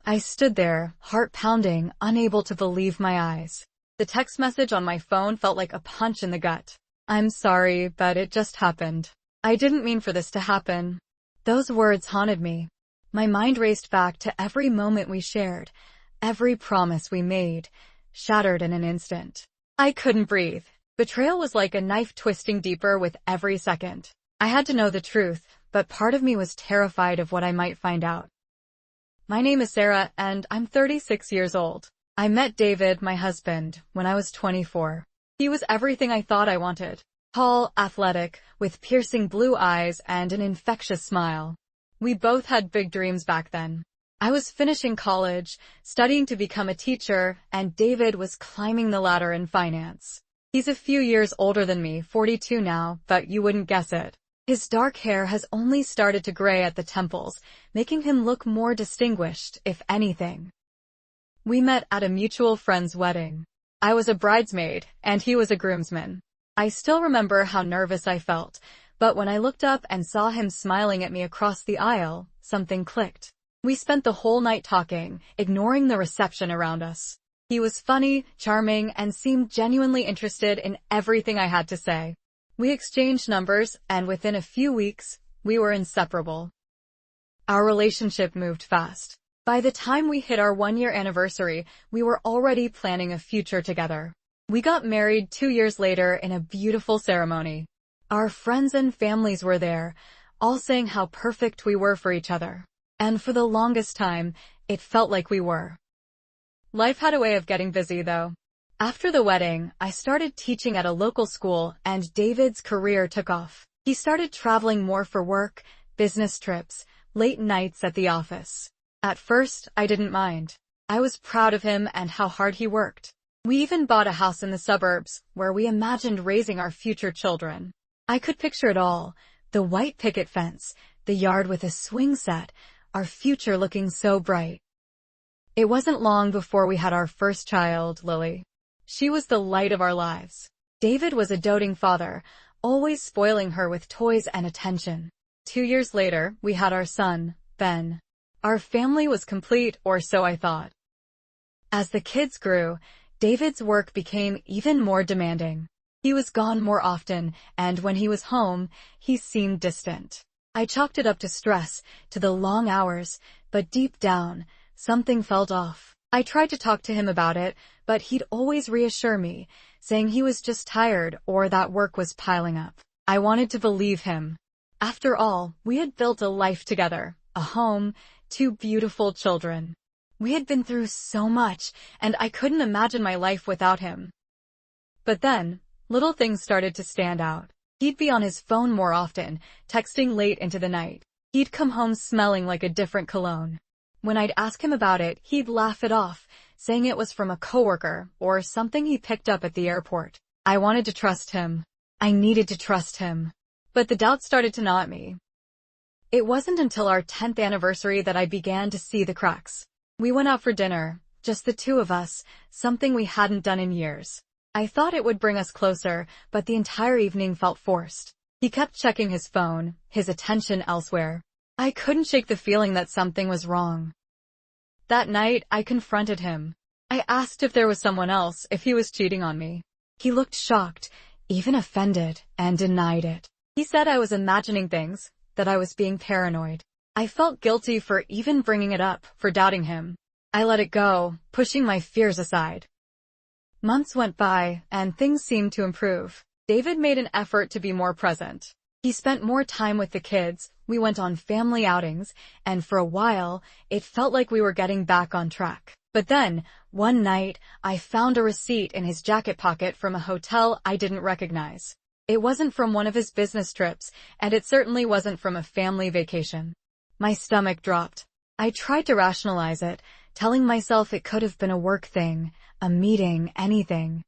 I stood there, heart pounding, unable to believe my eyes. The text message on my phone felt like a punch in the gut. "I'm sorry, but it just happened. I didn't mean for this to happen." Those words haunted me. My mind raced back to every moment we shared, every promise we made, shattered in an instant. I couldn't breathe. Betrayal was like a knife twisting deeper with every second. I had to know the truth, but part of me was terrified of what I might find out. My name is Sarah, and I'm 36 years old. I met David, my husband, when I was 24. He was everything I thought I wanted. Tall, athletic, with piercing blue eyes and an infectious smile. We both had big dreams back then. I was finishing college, studying to become a teacher, and David was climbing the ladder in finance. He's a few years older than me, 42 now, but you wouldn't guess it. His dark hair has only started to gray at the temples, making him look more distinguished, if anything. We met at a mutual friend's wedding. I was a bridesmaid, and he was a groomsman. I still remember how nervous I felt, but when I looked up and saw him smiling at me across the aisle, something clicked. We spent the whole night talking, ignoring the reception around us. He was funny, charming, and seemed genuinely interested in everything I had to say. We exchanged numbers, and within a few weeks, we were inseparable. Our relationship moved fast. By the time we hit our 1-year anniversary, we were already planning a future together. We got married 2 years later in a beautiful ceremony. Our friends and families were there, all saying how perfect we were for each other. And for the longest time, it felt like we were. Life had a way of getting busy, though. After the wedding, I started teaching at a local school, and David's career took off. He started traveling more for work, business trips, late nights at the office. At first, I didn't mind. I was proud of him and how hard he worked. We even bought a house in the suburbs, where we imagined raising our future children. I could picture it all, the white picket fence, the yard with a swing set, our future looking so bright. It wasn't long before we had our first child, Lily. She was the light of our lives. David was a doting father, always spoiling her with toys and attention. 2 years later, we had our son, Ben. Our family was complete, or so I thought. As the kids grew, David's work became even more demanding. He was gone more often, and when he was home, he seemed distant. I chalked it up to stress, to the long hours, but deep down, something felt off. I tried to talk to him about it, but he'd always reassure me, saying he was just tired or that work was piling up. I wanted to believe him. After all, we had built a life together, a home, 2 beautiful children. We had been through so much, and I couldn't imagine my life without him. But then, little things started to stand out. He'd be on his phone more often, texting late into the night. He'd come home smelling like a different cologne. When I'd ask him about it, he'd laugh it off, saying it was from a coworker or something he picked up at the airport. I wanted to trust him. I needed to trust him. But the doubt started to gnaw at me. It wasn't until our 10th anniversary that I began to see the cracks. We went out for dinner, just the 2 of us, something we hadn't done in years. I thought it would bring us closer, but the entire evening felt forced. He kept checking his phone, his attention elsewhere. I couldn't shake the feeling that something was wrong. That night, I confronted him. I asked if there was someone else, if he was cheating on me. He looked shocked, even offended, and denied it. He said I was imagining things, that I was being paranoid. I felt guilty for even bringing it up, for doubting him. I let it go, pushing my fears aside. Months went by, and things seemed to improve. David made an effort to be more present. He spent more time with the kids, we went on family outings, and for a while, it felt like we were getting back on track. But then, one night, I found a receipt in his jacket pocket from a hotel I didn't recognize. It wasn't from one of his business trips, and it certainly wasn't from a family vacation. My stomach dropped. I tried to rationalize it, telling myself it could have been a work thing, a meeting, anything.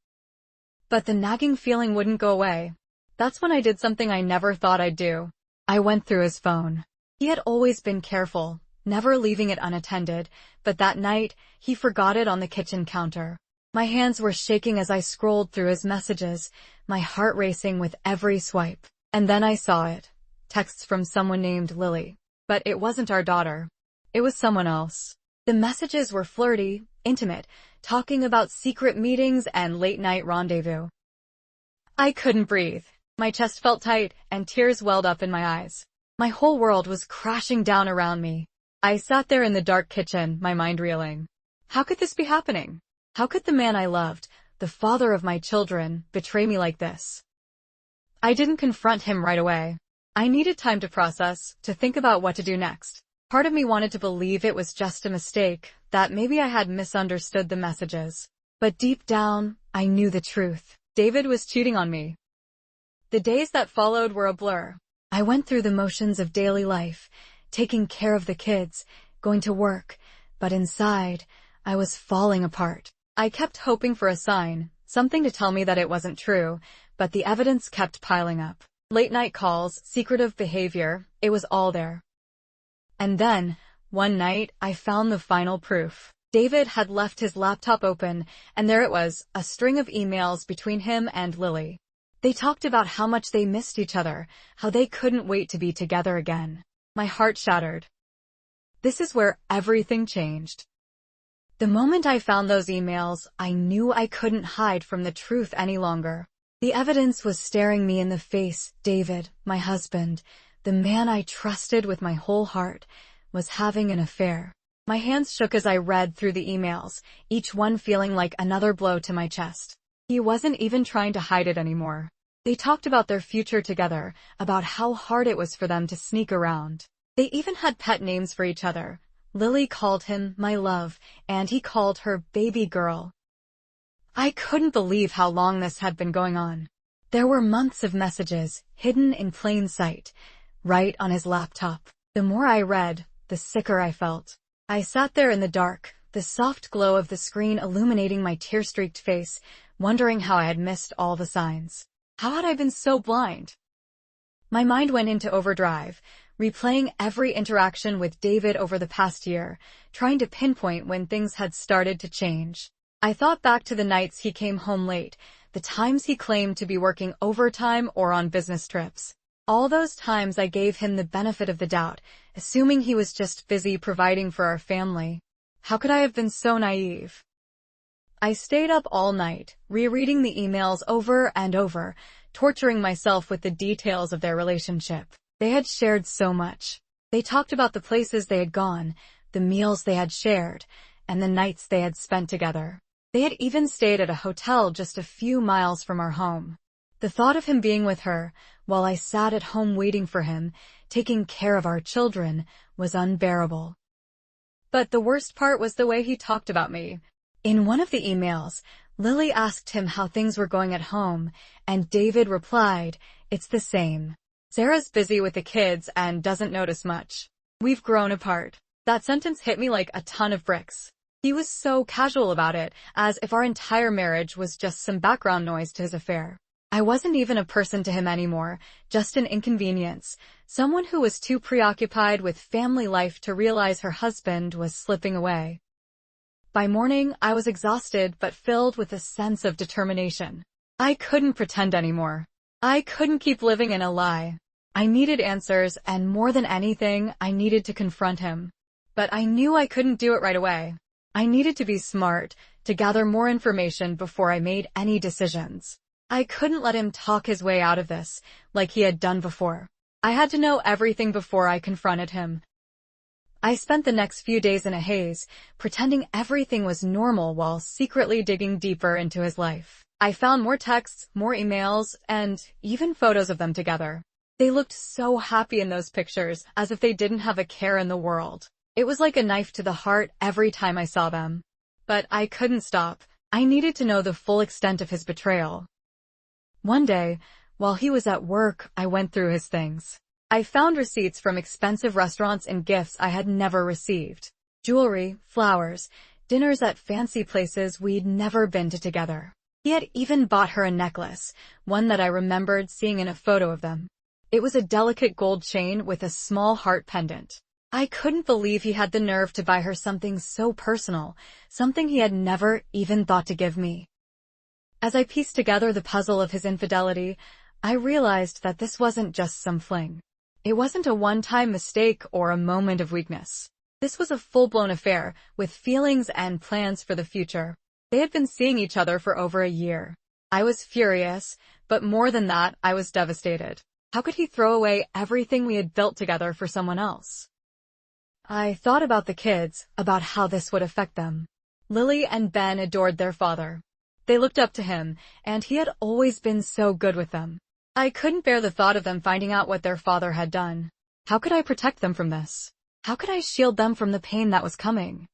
But the nagging feeling wouldn't go away. That's when I did something I never thought I'd do. I went through his phone. He had always been careful, never leaving it unattended, but that night, he forgot it on the kitchen counter. My hands were shaking as I scrolled through his messages, my heart racing with every swipe. And then I saw it. Texts from someone named Lily. But it wasn't our daughter. It was someone else. The messages were flirty, intimate, talking about secret meetings and late-night rendezvous. I couldn't breathe. My chest felt tight, and tears welled up in my eyes. My whole world was crashing down around me. I sat there in the dark kitchen, my mind reeling. How could this be happening? How could the man I loved, the father of my children, betray me like this? I didn't confront him right away. I needed time to process, to think about what to do next. Part of me wanted to believe it was just a mistake, that maybe I had misunderstood the messages. But deep down, I knew the truth. David was cheating on me. The days that followed were a blur. I went through the motions of daily life, taking care of the kids, going to work, but inside, I was falling apart. I kept hoping for a sign, something to tell me that it wasn't true, but the evidence kept piling up. Late-night calls, secretive behavior, it was all there. And then, one night, I found the final proof. David had left his laptop open, and there it was, a string of emails between him and Lily. They talked about how much they missed each other, how they couldn't wait to be together again. My heart shattered. This is where everything changed. The moment I found those emails, I knew I couldn't hide from the truth any longer. The evidence was staring me in the face. David, my husband, the man I trusted with my whole heart, was having an affair. My hands shook as I read through the emails, each one feeling like another blow to my chest. He wasn't even trying to hide it anymore. They talked about their future together, about how hard it was for them to sneak around. They even had pet names for each other. Lily called him my love, and he called her baby girl. I couldn't believe how long this had been going on. There were months of messages, hidden in plain sight, right on his laptop. The more I read, the sicker I felt. I sat there in the dark, the soft glow of the screen illuminating my tear-streaked face, wondering how I had missed all the signs. How had I been so blind? My mind went into overdrive, replaying every interaction with David over the past year, trying to pinpoint when things had started to change. I thought back to the nights he came home late, the times he claimed to be working overtime or on business trips. All those times I gave him the benefit of the doubt, assuming he was just busy providing for our family. How could I have been so naive? I stayed up all night, rereading the emails over and over, torturing myself with the details of their relationship. They had shared so much. They talked about the places they had gone, the meals they had shared, and the nights they had spent together. They had even stayed at a hotel just a few miles from our home. The thought of him being with her, while I sat at home waiting for him, taking care of our children, was unbearable. But the worst part was the way he talked about me. In one of the emails, Lily asked him how things were going at home, and David replied, "It's the same. Sarah's busy with the kids and doesn't notice much. We've grown apart." That sentence hit me like a ton of bricks. He was so casual about it, as if our entire marriage was just some background noise to his affair. I wasn't even a person to him anymore, just an inconvenience, someone who was too preoccupied with family life to realize her husband was slipping away. By morning, I was exhausted but filled with a sense of determination. I couldn't pretend anymore. I couldn't keep living in a lie. I needed answers, and more than anything, I needed to confront him. But I knew I couldn't do it right away. I needed to be smart, to gather more information before I made any decisions. I couldn't let him talk his way out of this, like he had done before. I had to know everything before I confronted him. I spent the next few days in a haze, pretending everything was normal while secretly digging deeper into his life. I found more texts, more emails, and even photos of them together. They looked so happy in those pictures, as if they didn't have a care in the world. It was like a knife to the heart every time I saw them. But I couldn't stop. I needed to know the full extent of his betrayal. One day, while he was at work, I went through his things. I found receipts from expensive restaurants and gifts I had never received. Jewelry, flowers, dinners at fancy places we'd never been to together. He had even bought her a necklace, one that I remembered seeing in a photo of them. It was a delicate gold chain with a small heart pendant. I couldn't believe he had the nerve to buy her something so personal, something he had never even thought to give me. As I pieced together the puzzle of his infidelity, I realized that this wasn't just some fling. It wasn't a one-time mistake or a moment of weakness. This was a full-blown affair, with feelings and plans for the future. They had been seeing each other for over a year. I was furious, but more than that, I was devastated. How could he throw away everything we had built together for someone else? I thought about the kids, about how this would affect them. Lily and Ben adored their father. They looked up to him, and he had always been so good with them. I couldn't bear the thought of them finding out what their father had done. How could I protect them from this? How could I shield them from the pain that was coming?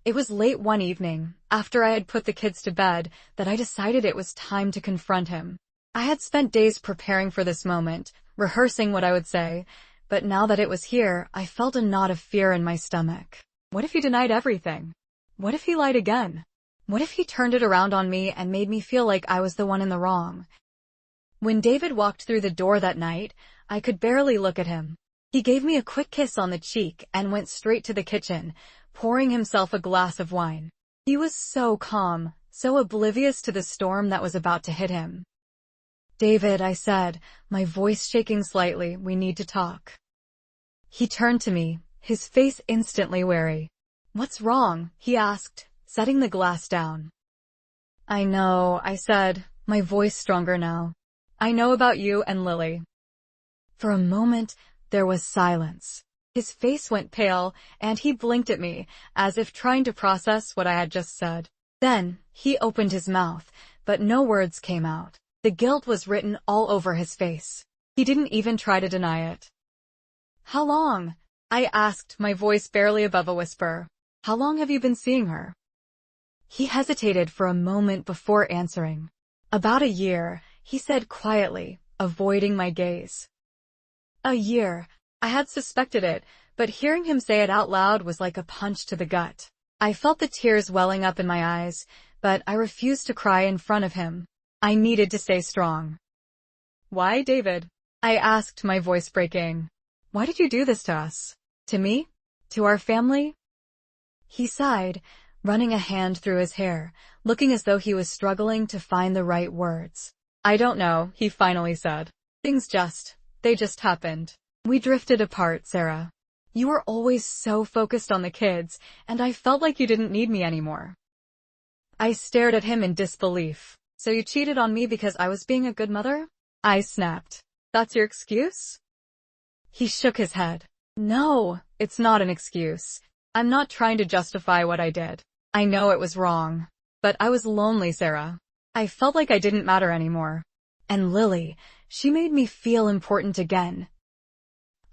It was late one evening, after I had put the kids to bed, that I decided it was time to confront him. I had spent days preparing for this moment, rehearsing what I would say, but now that it was here, I felt a knot of fear in my stomach. What if he denied everything? What if he lied again? What if he turned it around on me and made me feel like I was the one in the wrong? When David walked through the door that night, I could barely look at him. He gave me a quick kiss on the cheek and went straight to the kitchen, pouring himself a glass of wine. He was so calm, so oblivious to the storm that was about to hit him. "David," I said, my voice shaking slightly, "we need to talk." He turned to me, his face instantly wary. "What's wrong?" he asked, setting the glass down. "I know," I said, my voice stronger now. "I know about you and Lily." For a moment, there was silence. His face went pale, and he blinked at me, as if trying to process what I had just said. Then, he opened his mouth, but no words came out. The guilt was written all over his face. He didn't even try to deny it. "How long?" I asked, my voice barely above a whisper. "How long have you been seeing her?" He hesitated for a moment before answering. "About a year," he said quietly, avoiding my gaze. A year. I had suspected it, but hearing him say it out loud was like a punch to the gut. I felt the tears welling up in my eyes, but I refused to cry in front of him. I needed to stay strong. "Why, David?" I asked, my voice breaking. "Why did you do this to us? To me? To our family?" He sighed, running a hand through his hair, looking as though he was struggling to find the right words. "I don't know," he finally said. They just happened. We drifted apart, Sarah. You were always so focused on the kids, and I felt like you didn't need me anymore." I stared at him in disbelief. "So you cheated on me because I was being a good mother?" I snapped. "That's your excuse?" He shook his head. "No, it's not an excuse. I'm not trying to justify what I did. I know it was wrong. But I was lonely, Sarah. I felt like I didn't matter anymore. And Lily, she made me feel important again."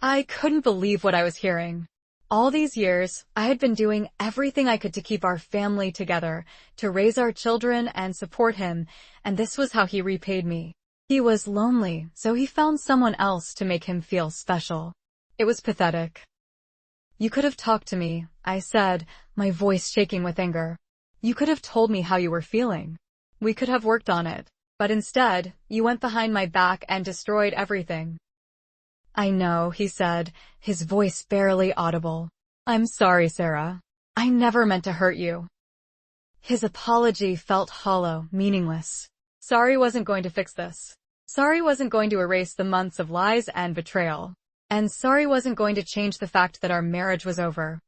I couldn't believe what I was hearing. All these years, I had been doing everything I could to keep our family together, to raise our children and support him, and this was how he repaid me. He was lonely, so he found someone else to make him feel special. It was pathetic. "You could have talked to me," I said, my voice shaking with anger. "You could have told me how you were feeling. We could have worked on it. But instead, you went behind my back and destroyed everything." "I know," he said, his voice barely audible. "I'm sorry, Sarah. I never meant to hurt you." His apology felt hollow, meaningless. Sorry wasn't going to fix this. Sorry wasn't going to erase the months of lies and betrayal. And sorry wasn't going to change the fact that our marriage was over.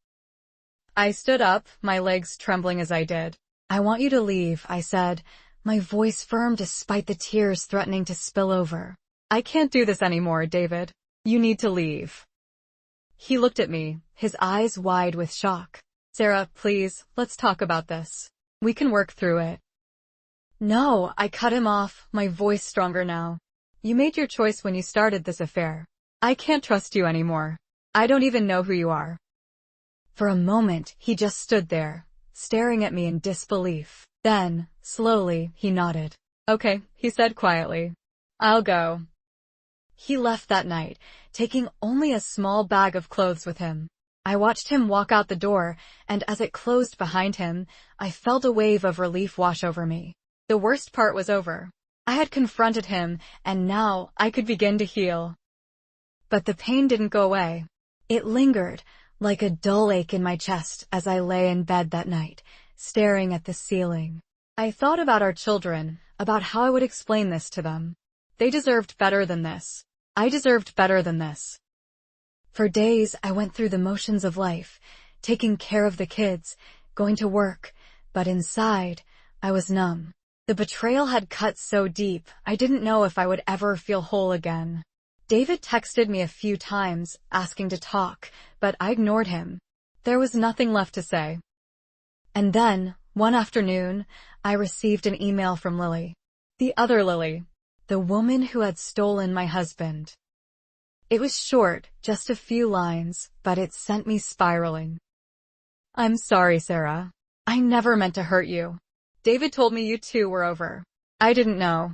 I stood up, my legs trembling as I did. "I want you to leave," I said, my voice firm despite the tears threatening to spill over. "I can't do this anymore, David. You need to leave." He looked at me, his eyes wide with shock. "Sarah, please, let's talk about this. We can work through it." "No," I cut him off, my voice stronger now. "You made your choice when you started this affair. I can't trust you anymore. I don't even know who you are." For a moment, he just stood there, staring at me in disbelief. Then, slowly, he nodded. "Okay," he said quietly. "I'll go." He left that night, taking only a small bag of clothes with him. I watched him walk out the door, and as it closed behind him, I felt a wave of relief wash over me. The worst part was over. I had confronted him, and now I could begin to heal. But the pain didn't go away. It lingered, like a dull ache in my chest as I lay in bed that night, staring at the ceiling. I thought about our children, about how I would explain this to them. They deserved better than this. I deserved better than this. For days, I went through the motions of life, taking care of the kids, going to work, but inside, I was numb. The betrayal had cut so deep, I didn't know if I would ever feel whole again. David texted me a few times, asking to talk, but I ignored him. There was nothing left to say. And then, one afternoon, I received an email from Lily. The other Lily. The woman who had stolen my husband. It was short, just a few lines, but it sent me spiraling. I'm sorry, Sarah. I never meant to hurt you. David told me you two were over. I didn't know.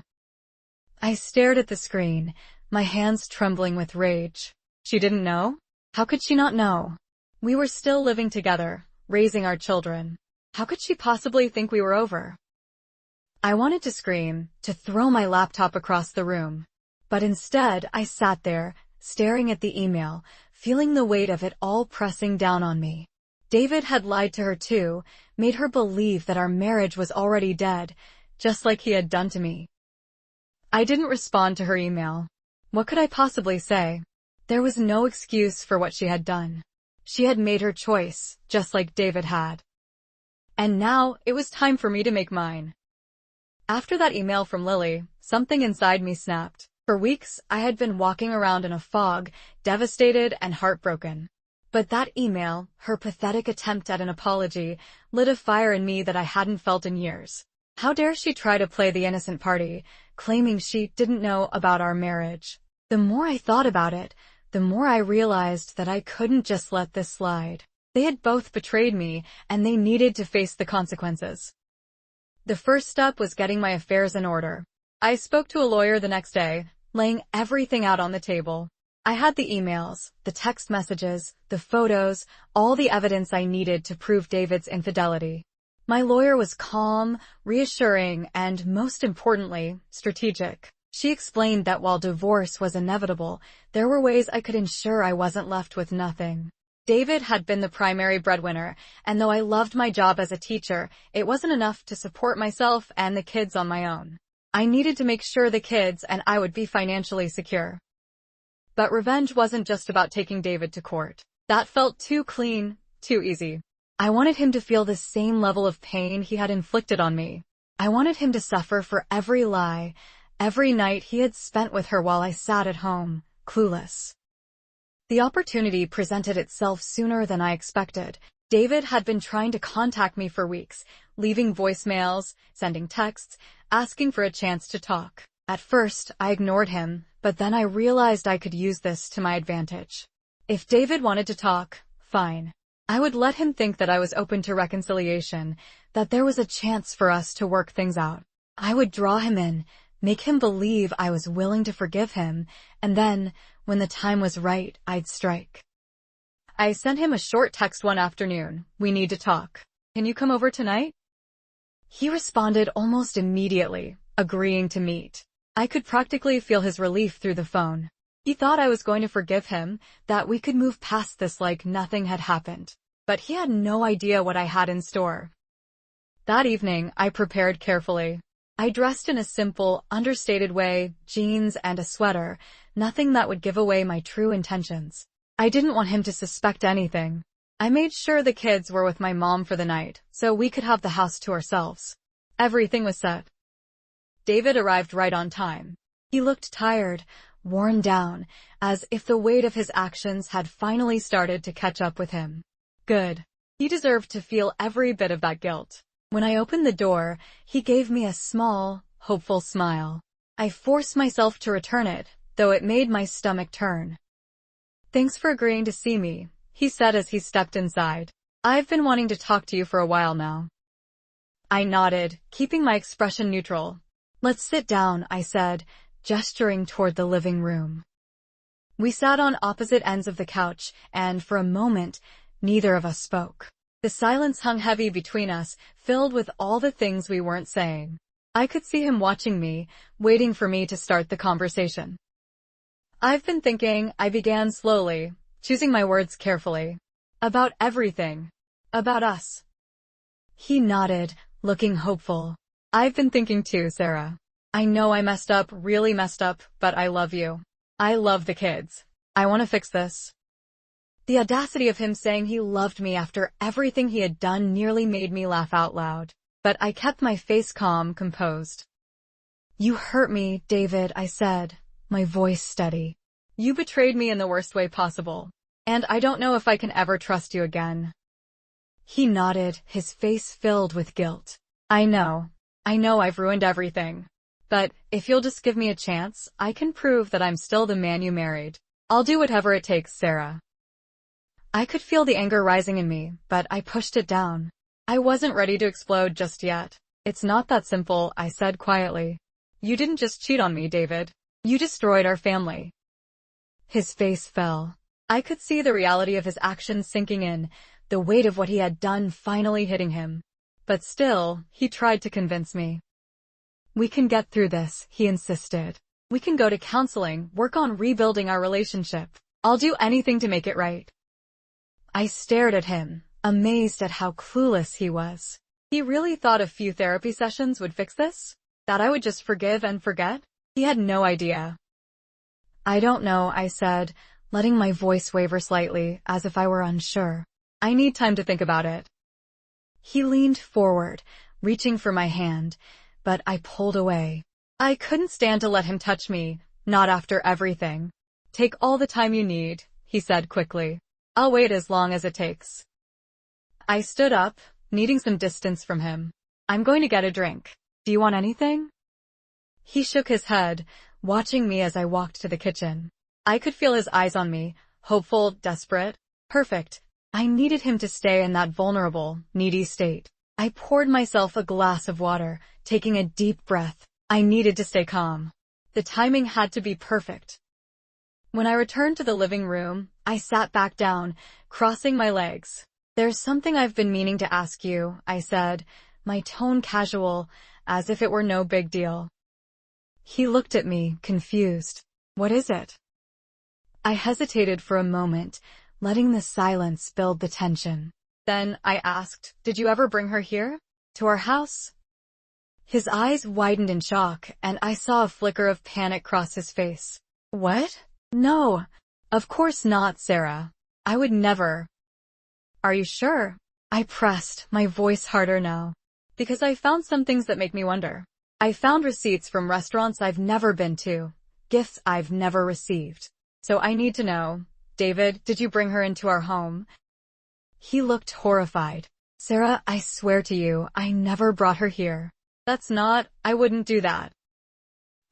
I stared at the screen, my hands trembling with rage. She didn't know? How could she not know? We were still living together, raising our children. How could she possibly think we were over? I wanted to scream, to throw my laptop across the room. But instead, I sat there, staring at the email, feeling the weight of it all pressing down on me. David had lied to her too, made her believe that our marriage was already dead, just like he had done to me. I didn't respond to her email. What could I possibly say? There was no excuse for what she had done. She had made her choice, just like David had. And now, it was time for me to make mine. After that email from Lily, something inside me snapped. For weeks, I had been walking around in a fog, devastated and heartbroken. But that email, her pathetic attempt at an apology, lit a fire in me that I hadn't felt in years. How dare she try to play the innocent party, claiming she didn't know about our marriage? The more I thought about it, the more I realized that I couldn't just let this slide. They had both betrayed me, and they needed to face the consequences. The first step was getting my affairs in order. I spoke to a lawyer the next day, laying everything out on the table. I had the emails, the text messages, the photos, all the evidence I needed to prove David's infidelity. My lawyer was calm, reassuring, and most importantly, strategic. She explained that while divorce was inevitable, there were ways I could ensure I wasn't left with nothing. David had been the primary breadwinner, and though I loved my job as a teacher, it wasn't enough to support myself and the kids on my own. I needed to make sure the kids and I would be financially secure. But revenge wasn't just about taking David to court. That felt too clean, too easy. I wanted him to feel the same level of pain he had inflicted on me. I wanted him to suffer for every lie, every night he had spent with her while I sat at home, clueless. The opportunity presented itself sooner than I expected. David had been trying to contact me for weeks, leaving voicemails, sending texts, asking for a chance to talk. At first, I ignored him, but then I realized I could use this to my advantage. If David wanted to talk, fine. I would let him think that I was open to reconciliation, that there was a chance for us to work things out. I would draw him in, make him believe I was willing to forgive him, and then, when the time was right, I'd strike. I sent him a short text one afternoon. We need to talk. Can you come over tonight? He responded almost immediately, agreeing to meet. I could practically feel his relief through the phone. He thought I was going to forgive him, that we could move past this like nothing had happened. But he had no idea what I had in store. That evening, I prepared carefully. I dressed in a simple, understated way, jeans and a sweater, nothing that would give away my true intentions. I didn't want him to suspect anything. I made sure the kids were with my mom for the night, so we could have the house to ourselves. Everything was set. David arrived right on time. He looked tired, worn down, as if the weight of his actions had finally started to catch up with him. Good. He deserved to feel every bit of that guilt. When I opened the door, he gave me a small, hopeful smile. I forced myself to return it, though it made my stomach turn. Thanks for agreeing to see me, he said as he stepped inside. I've been wanting to talk to you for a while now. I nodded, keeping my expression neutral. Let's sit down, I said, gesturing toward the living room. We sat on opposite ends of the couch, and for a moment, neither of us spoke. The silence hung heavy between us, filled with all the things we weren't saying. I could see him watching me, waiting for me to start the conversation. I've been thinking, I began slowly, choosing my words carefully. About everything. About us. He nodded, looking hopeful. I've been thinking too, Sarah. I know I messed up, really messed up, but I love you. I love the kids. I want to fix this. The audacity of him saying he loved me after everything he had done nearly made me laugh out loud. But I kept my face calm, composed. "You hurt me, David," I said, my voice steady. "You betrayed me in the worst way possible. And I don't know if I can ever trust you again." He nodded, his face filled with guilt. I know I've ruined everything. But if you'll just give me a chance, I can prove that I'm still the man you married. I'll do whatever it takes, Sarah." I could feel the anger rising in me, but I pushed it down. I wasn't ready to explode just yet. "It's not that simple," I said quietly. "You didn't just cheat on me, David. You destroyed our family." His face fell. I could see the reality of his actions sinking in, the weight of what he had done finally hitting him. But still, he tried to convince me. "We can get through this," he insisted. "We can go to counseling, work on rebuilding our relationship. I'll do anything to make it right." I stared at him, amazed at how clueless he was. He really thought a few therapy sessions would fix this? That I would just forgive and forget? He had no idea. "I don't know," I said, letting my voice waver slightly, as if I were unsure. "I need time to think about it." He leaned forward, reaching for my hand, but I pulled away. I couldn't stand to let him touch me, not after everything. "Take all the time you need," he said quickly. "I'll wait as long as it takes." I stood up, needing some distance from him. "I'm going to get a drink. Do you want anything?" He shook his head, watching me as I walked to the kitchen. I could feel his eyes on me, hopeful, desperate. Perfect. I needed him to stay in that vulnerable, needy state. I poured myself a glass of water, taking a deep breath. I needed to stay calm. The timing had to be perfect. When I returned to the living room, I sat back down, crossing my legs. "There's something I've been meaning to ask you," I said, my tone casual, as if it were no big deal. He looked at me, confused. "What is it?" I hesitated for a moment, letting the silence build the tension. Then I asked, "Did you ever bring her here? To our house?" His eyes widened in shock, and I saw a flicker of panic cross his face. "What? No. Of course not, Sarah. I would never." "Are you sure?" I pressed, my voice harder now. "Because I found some things that make me wonder. I found receipts from restaurants I've never been to, gifts I've never received. So I need to know, David, did you bring her into our home?" He looked horrified. "Sarah, I swear to you, I never brought her here. I wouldn't do that."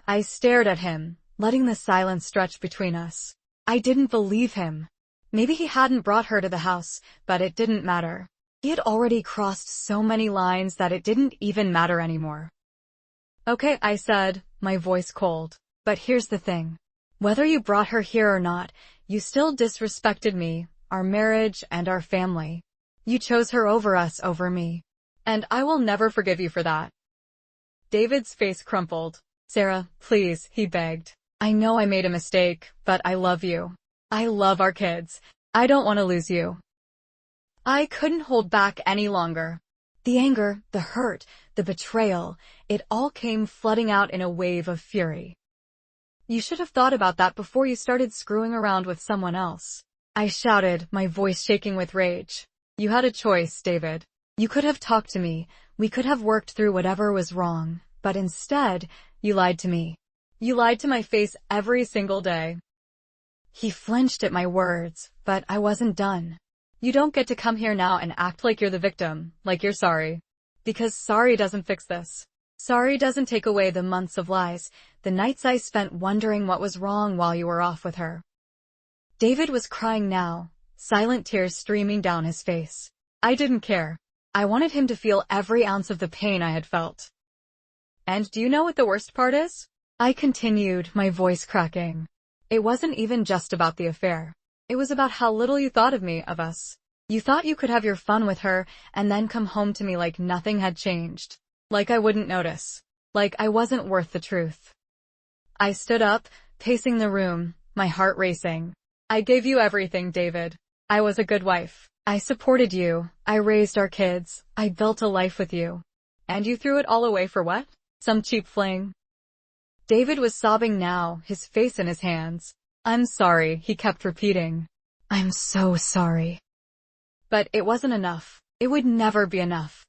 I stared at him, letting the silence stretch between us. I didn't believe him. Maybe he hadn't brought her to the house, but it didn't matter. He had already crossed so many lines that it didn't even matter anymore. "Okay," I said, my voice cold. "But here's the thing. Whether you brought her here or not, you still disrespected me, our marriage, and our family. You chose her over us, over me. And I will never forgive you for that." David's face crumpled. "Sarah, please," he begged. "I know I made a mistake, but I love you. I love our kids. I don't want to lose you." I couldn't hold back any longer. The anger, the hurt, the betrayal, it all came flooding out in a wave of fury. "You should have thought about that before you started screwing around with someone else," I shouted, my voice shaking with rage. "You had a choice, David. You could have talked to me, we could have worked through whatever was wrong, but instead, you lied to me. You lied to my face every single day." He flinched at my words, but I wasn't done. "You don't get to come here now and act like you're the victim, like you're sorry. Because sorry doesn't fix this. Sorry doesn't take away the months of lies, the nights I spent wondering what was wrong while you were off with her." David was crying now, silent tears streaming down his face. I didn't care. I wanted him to feel every ounce of the pain I had felt. "And do you know what the worst part is?" I continued, my voice cracking. "It wasn't even just about the affair. It was about how little you thought of me, of us. You thought you could have your fun with her and then come home to me like nothing had changed. Like I wouldn't notice. Like I wasn't worth the truth." I stood up, pacing the room, my heart racing. "I gave you everything, David. I was a good wife. I supported you. I raised our kids. I built a life with you. And you threw it all away for what? Some cheap fling?" David was sobbing now, his face in his hands. "I'm sorry," he kept repeating. I'm so sorry. But it wasn't enough. It would never be enough.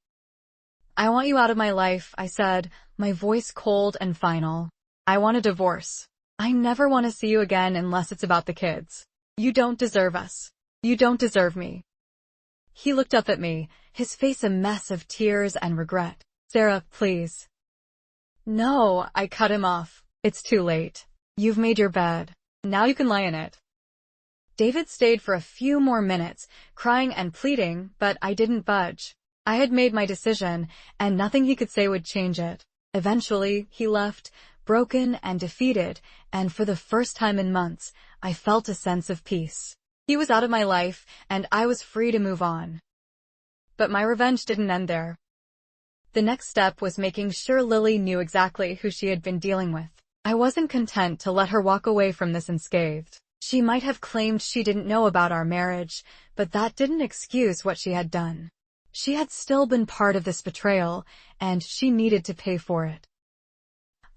I want you out of my life, I said, my voice cold and final. I want a divorce. I never want to see you again unless it's about the kids. You don't deserve us. You don't deserve me. He looked up at me, his face a mess of tears and regret. Sarah, please. No, I cut him off. It's too late. You've made your bed. Now you can lie in it. David stayed for a few more minutes, crying and pleading, but I didn't budge. I had made my decision, and nothing he could say would change it. Eventually, he left, broken and defeated, and for the first time in months, I felt a sense of peace. He was out of my life, and I was free to move on. But my revenge didn't end there. The next step was making sure Lily knew exactly who she had been dealing with. I wasn't content to let her walk away from this unscathed. She might have claimed she didn't know about our marriage, but that didn't excuse what she had done. She had still been part of this betrayal, and she needed to pay for it.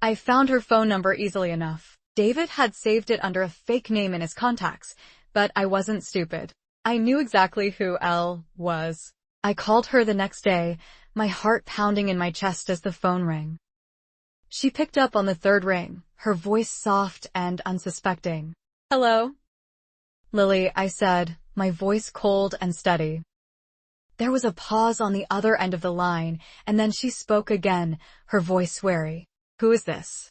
I found her phone number easily enough. David had saved it under a fake name in his contacts, but I wasn't stupid. I knew exactly who Elle was. I called her the next day, my heart pounding in my chest as the phone rang. She picked up on the third ring, her voice soft and unsuspecting. Hello? Lily, I said, my voice cold and steady. There was a pause on the other end of the line, and then she spoke again, her voice wary. Who is this?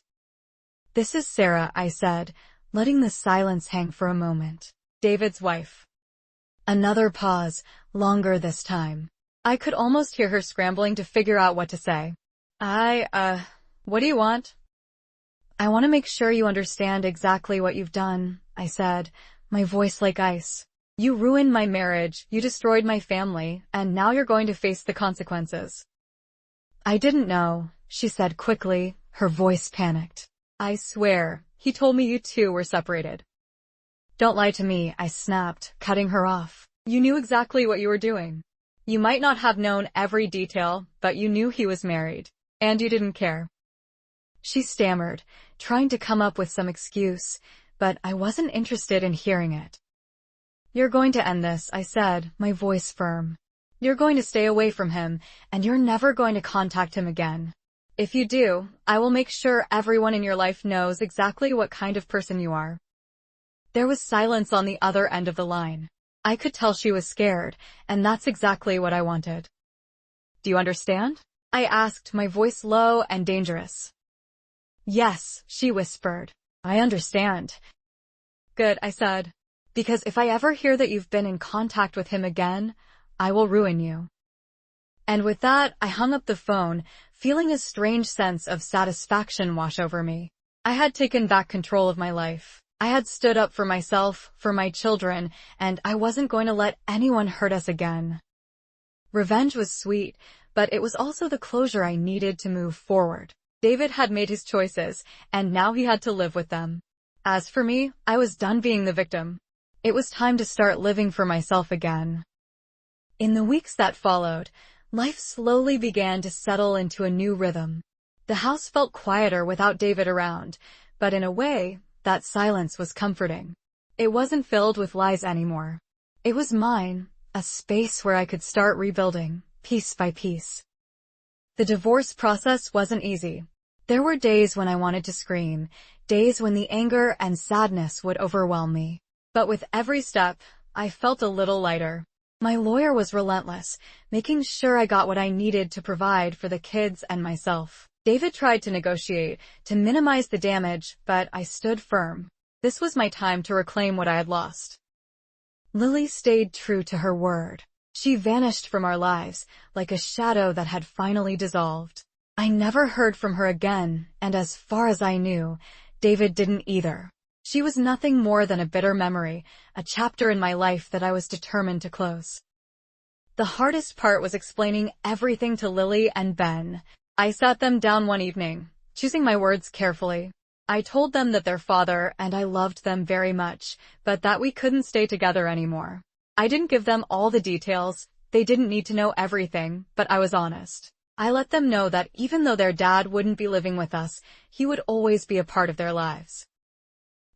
This is Sarah, I said, letting the silence hang for a moment. David's wife. Another pause, longer this time. I could almost hear her scrambling to figure out what to say. What do you want? I want to make sure you understand exactly what you've done, I said, my voice like ice. You ruined my marriage, you destroyed my family, and now you're going to face the consequences. I didn't know, she said quickly, her voice panicked. I swear, he told me you two were separated. Don't lie to me, I snapped, cutting her off. You knew exactly what you were doing. You might not have known every detail, but you knew he was married. And you didn't care. She stammered, trying to come up with some excuse, but I wasn't interested in hearing it. You're going to end this, I said, my voice firm. You're going to stay away from him, and you're never going to contact him again. If you do, I will make sure everyone in your life knows exactly what kind of person you are. There was silence on the other end of the line. I could tell she was scared, and that's exactly what I wanted. Do you understand? I asked, my voice low and dangerous. Yes, she whispered. I understand. Good, I said. Because if I ever hear that you've been in contact with him again, I will ruin you. And with that, I hung up the phone, feeling a strange sense of satisfaction wash over me. I had taken back control of my life. I had stood up for myself, for my children, and I wasn't going to let anyone hurt us again. Revenge was sweet, but it was also the closure I needed to move forward. David had made his choices, and now he had to live with them. As for me, I was done being the victim. It was time to start living for myself again. In the weeks that followed, life slowly began to settle into a new rhythm. The house felt quieter without David around, but in a way, that silence was comforting. It wasn't filled with lies anymore. It was mine, a space where I could start rebuilding, piece by piece. The divorce process wasn't easy. There were days when I wanted to scream, days when the anger and sadness would overwhelm me. But with every step, I felt a little lighter. My lawyer was relentless, making sure I got what I needed to provide for the kids and myself. David tried to negotiate, to minimize the damage, but I stood firm. This was my time to reclaim what I had lost. Lily stayed true to her word. She vanished from our lives, like a shadow that had finally dissolved. I never heard from her again, and as far as I knew, David didn't either. She was nothing more than a bitter memory, a chapter in my life that I was determined to close. The hardest part was explaining everything to Lily and Ben. I sat them down one evening, choosing my words carefully. I told them that their father and I loved them very much, but that we couldn't stay together anymore. I didn't give them all the details, they didn't need to know everything, but I was honest. I let them know that even though their dad wouldn't be living with us, he would always be a part of their lives.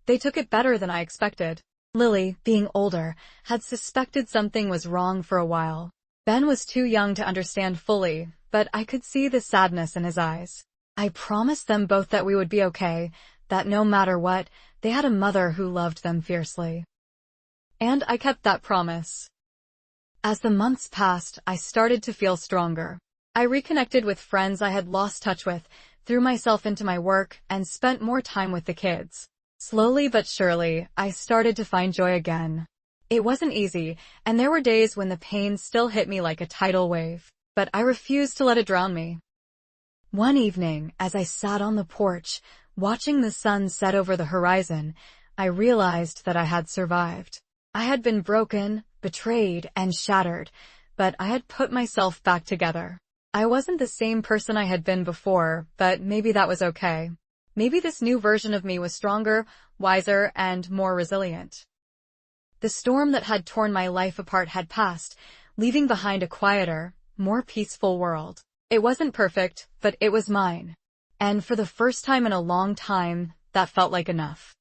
They took it better than I expected. Lily, being older, had suspected something was wrong for a while. Ben was too young to understand fully, but I could see the sadness in his eyes. I promised them both that we would be okay, that no matter what, they had a mother who loved them fiercely. And I kept that promise. As the months passed, I started to feel stronger. I reconnected with friends I had lost touch with, threw myself into my work, and spent more time with the kids. Slowly but surely, I started to find joy again. It wasn't easy, and there were days when the pain still hit me like a tidal wave, but I refused to let it drown me. One evening, as I sat on the porch, watching the sun set over the horizon, I realized that I had survived. I had been broken, betrayed, and shattered, but I had put myself back together. I wasn't the same person I had been before, but maybe that was okay. Maybe this new version of me was stronger, wiser, and more resilient. The storm that had torn my life apart had passed, leaving behind a quieter, more peaceful world. It wasn't perfect, but it was mine. And for the first time in a long time, that felt like enough.